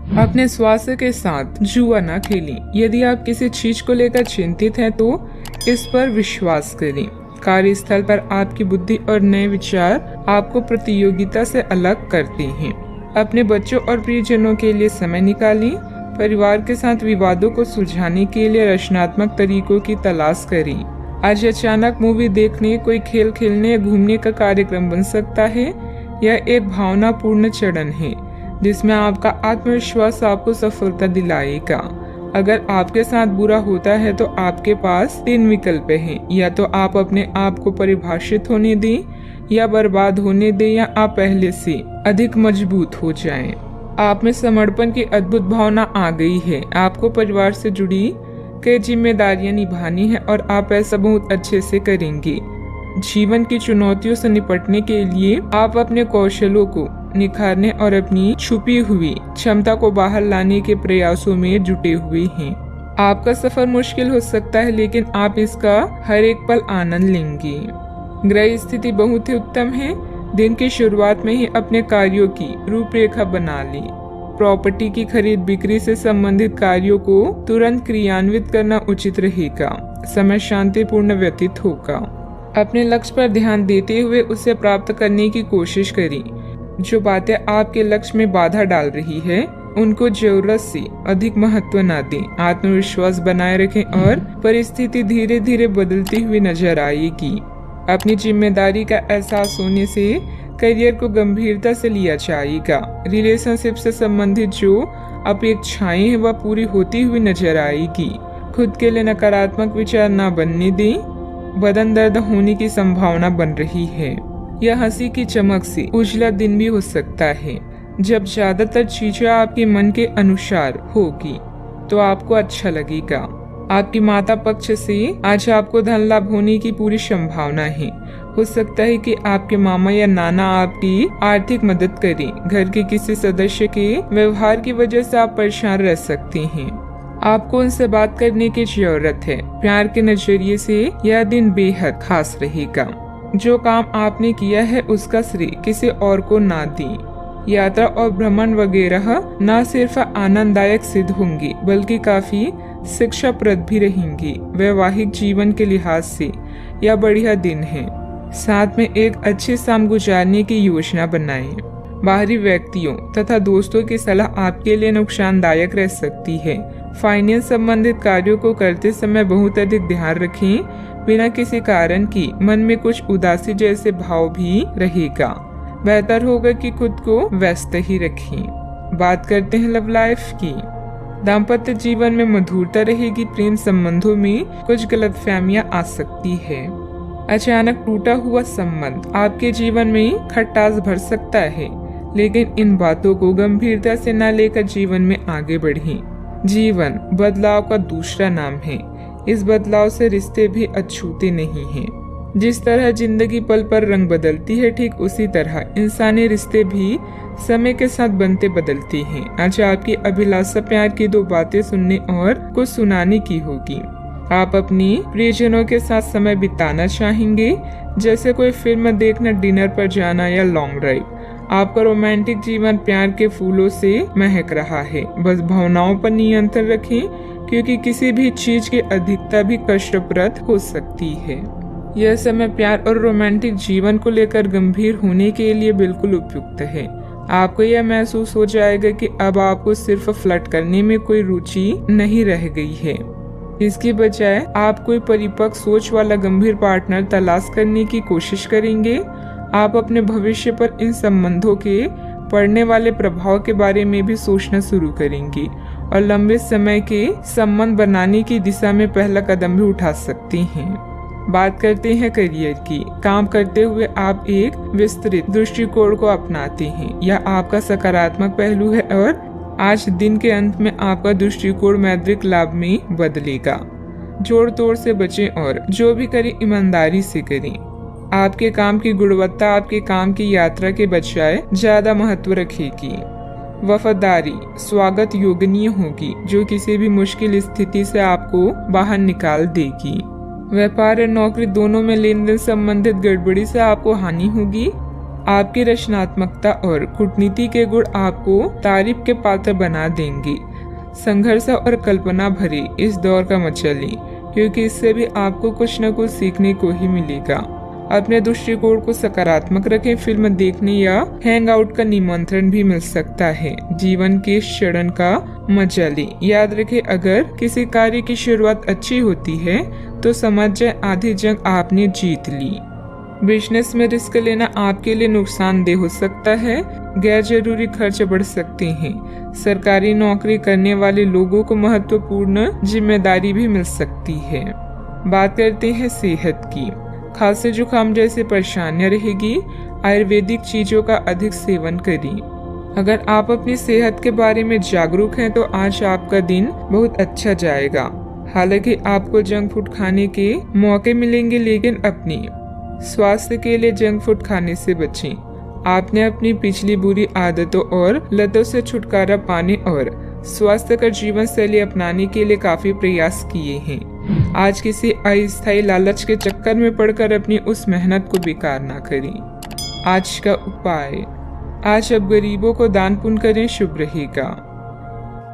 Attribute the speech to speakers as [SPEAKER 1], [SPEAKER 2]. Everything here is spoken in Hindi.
[SPEAKER 1] अपने स्वास्थ्य के साथ जुआ न खेलें। यदि आप किसी चीज को लेकर चिंतित हैं तो इस पर विश्वास करें। कार्यस्थल पर आपकी बुद्धि और नए विचार आपको प्रतियोगिता से अलग करते हैं। अपने बच्चों और प्रियजनों के लिए समय निकालें। परिवार के साथ विवादों को सुलझाने के लिए रचनात्मक तरीकों की तलाश करें। आज अचानक मूवी देखने, कोई खेल खेलने या घूमने का कार्यक्रम बन सकता है। यह एक भावनापूर्ण चरण है जिसमें आपका आत्मविश्वास आपको सफलता दिलाएगा। अगर आपके साथ बुरा होता है तो आपके पास 3 विकल्प हैं। या तो आप अपने आप को परिभाषित होने दें, या बर्बाद होने दें, या आप पहले से अधिक मजबूत हो जाएं। आप में समर्पण की अद्भुत भावना आ गई है। आपको परिवार से जुड़ी कई जिम्मेदारियां निभानी है और आप ऐसा बहुत अच्छे से करेंगे। जीवन की चुनौतियों से निपटने के लिए आप अपने कौशलों को निखारने और अपनी छुपी हुई क्षमता को बाहर लाने के प्रयासों में जुटे हुए हैं। आपका सफर मुश्किल हो सकता है, लेकिन आप इसका हर एक पल आनंद लेंगे। ग्रह स्थिति बहुत ही उत्तम है। दिन की शुरुआत में ही अपने कार्यों की रूपरेखा बना लें। प्रॉपर्टी की खरीद बिक्री से संबंधित कार्यों को तुरंत क्रियान्वित करना उचित रहेगा। समय शांतिपूर्ण व्यतीत होगा। अपने लक्ष्य पर ध्यान देते हुए उसे प्राप्त करने की कोशिश करें। जो बातें आपके लक्ष्य में बाधा डाल रही है उनको जरूरत से अधिक महत्व न दें। आत्मविश्वास बनाए रखें और परिस्थिति धीरे धीरे बदलती हुई नजर आएगी। अपनी जिम्मेदारी का एहसास होने से करियर को गंभीरता से लिया जाएगा। रिलेशनशिप से संबंधित जो अपेक्षाएं हैं वह पूरी होती हुई नजर आएगी। खुद के लिए नकारात्मक विचार न बनने दें। बदन दर्द होने की संभावना बन रही है। यह हंसी की चमक से उजला दिन भी हो सकता है। जब ज्यादातर चीजें आपके मन के अनुसार होगी तो आपको अच्छा लगेगा। आपकी माता पक्ष से आज आपको धन लाभ होने की पूरी संभावना है। हो सकता है कि आपके मामा या नाना आपकी आर्थिक मदद करें। घर के किसी सदस्य के व्यवहार की वजह से आप परेशान रह सकते हैं। आपको उनसे बात करने की जरूरत है। प्यार के नजरिए से यह दिन बेहद खास रहेगा। जो काम आपने किया है उसका श्रेय किसी और को ना दें। यात्रा और भ्रमण वगैरह न सिर्फ आनंददायक सिद्ध होंगी बल्कि काफी शिक्षाप्रद भी रहेंगी। वैवाहिक जीवन के लिहाज से यह बढ़िया दिन है। साथ में एक अच्छी शाम गुजारने की योजना बनाएं। बाहरी व्यक्तियों तथा दोस्तों की सलाह आपके लिए नुकसानदायक रह सकती है। फाइनेंस संबंधित कार्यों को करते समय बहुत अधिक ध्यान रखें। बिना किसी कारण की मन में कुछ उदासी जैसे भाव भी रहेगा। बेहतर होगा कि खुद को व्यस्त ही रखें। बात करते हैं लव लाइफ की। दाम्पत्य जीवन में मधुरता रहेगी। प्रेम संबंधों में कुछ गलतफहमियां आ सकती है। अचानक टूटा हुआ संबंध आपके जीवन में खटास भर सकता है, लेकिन इन बातों को गंभीरता से न लेकर जीवन में आगे बढ़ें। जीवन बदलाव का दूसरा नाम है। इस बदलाव से रिश्ते भी अछूते नहीं हैं। जिस तरह जिंदगी पल पर रंग बदलती है, ठीक उसी तरह इंसानी रिश्ते भी समय के साथ बनते बदलते हैं। आज आपकी अभिलाषा प्यार की 2 बातें सुनने और कुछ सुनाने की होगी। आप अपनी प्रियजनों के साथ समय बिताना चाहेंगे, जैसे कोई फिल्म देखना, डिनर पर जाना या लॉन्ग ड्राइव। आपका रोमांटिक जीवन प्यार के फूलों से महक रहा है। बस भावनाओं पर नियंत्रण रखें, क्योंकि किसी भी चीज की अधिकता भी कष्टप्रद हो सकती है। यह समय प्यार और रोमांटिक जीवन को लेकर गंभीर होने के लिए बिल्कुल उपयुक्त है। आपको यह महसूस हो जाएगा कि अब आपको सिर्फ फ्लर्ट करने में कोई रुचि नहीं रह गई है। इसके बजाय आप कोई परिपक्व सोच वाला गंभीर पार्टनर तलाश करने की कोशिश करेंगे। आप अपने भविष्य पर इन संबंधों के पड़ने वाले प्रभाव के बारे में भी सोचना शुरू करेंगे और लंबे समय के संबंध बनाने की दिशा में पहला कदम भी उठा सकते हैं। बात करते हैं करियर की। काम करते हुए आप एक विस्तृत दृष्टिकोण को अपनाते हैं। यह आपका सकारात्मक पहलू है और आज दिन के अंत में आपका दृष्टिकोण मौद्रिक लाभ में बदलेगा। जोड़ तोड़ से बचें और जो भी करें ईमानदारी से करें। आपके काम की गुणवत्ता आपके काम की यात्रा के बजाय ज्यादा महत्व रखेगी। वफादारी स्वागत योग्य होगी, जो किसी भी मुश्किल स्थिति से आपको बाहर निकाल देगी। व्यापार और नौकरी दोनों में लेन देन संबंधित गड़बड़ी से आपको हानि होगी। आपकी रचनात्मकता और कूटनीति के गुण आपको तारीफ के पात्र बना देंगे। संघर्ष और कल्पना भरे इस दौर का मजा लें, क्योंकि इससे भी आपको कुछ न कुछ सीखने को ही मिलेगा। अपने दृष्टिकोण को सकारात्मक रखें। फिल्म देखने या हैंग आउट का निमंत्रण भी मिल सकता है। जीवन के इस क्षण का मजा लें। याद रखें, अगर किसी कार्य की शुरुआत अच्छी होती है तो समझ जाए आधी जंग आपने जीत ली। बिजनेस में रिस्क लेना आपके लिए नुकसानदेह हो सकता है। गैर जरूरी खर्च बढ़ सकते हैं। सरकारी नौकरी करने वाले लोगों को महत्वपूर्ण जिम्मेदारी भी मिल सकती है। बात करते हैं सेहत की। खांसी जुकाम जैसी परेशानियां रहेगी। आयुर्वेदिक चीजों का अधिक सेवन करें। अगर आप अपनी सेहत के बारे में जागरूक हैं तो आज आपका दिन बहुत अच्छा जाएगा। हालांकि आपको जंक फूड खाने के मौके मिलेंगे, लेकिन अपनी स्वास्थ्य के लिए जंक फूड खाने से बचें। आपने अपनी पिछली बुरी आदतों और लतों से छुटकारा पाने और स्वास्थ्यकर जीवन शैली अपनाने के लिए काफी प्रयास किए हैं। आज किसी अस्थायी लालच के चक्कर में पड़कर अपनी उस मेहनत को बेकार ना करें। आज का उपाय, आज अब गरीबों को दान पुण्य करें, शुभ रहेगा।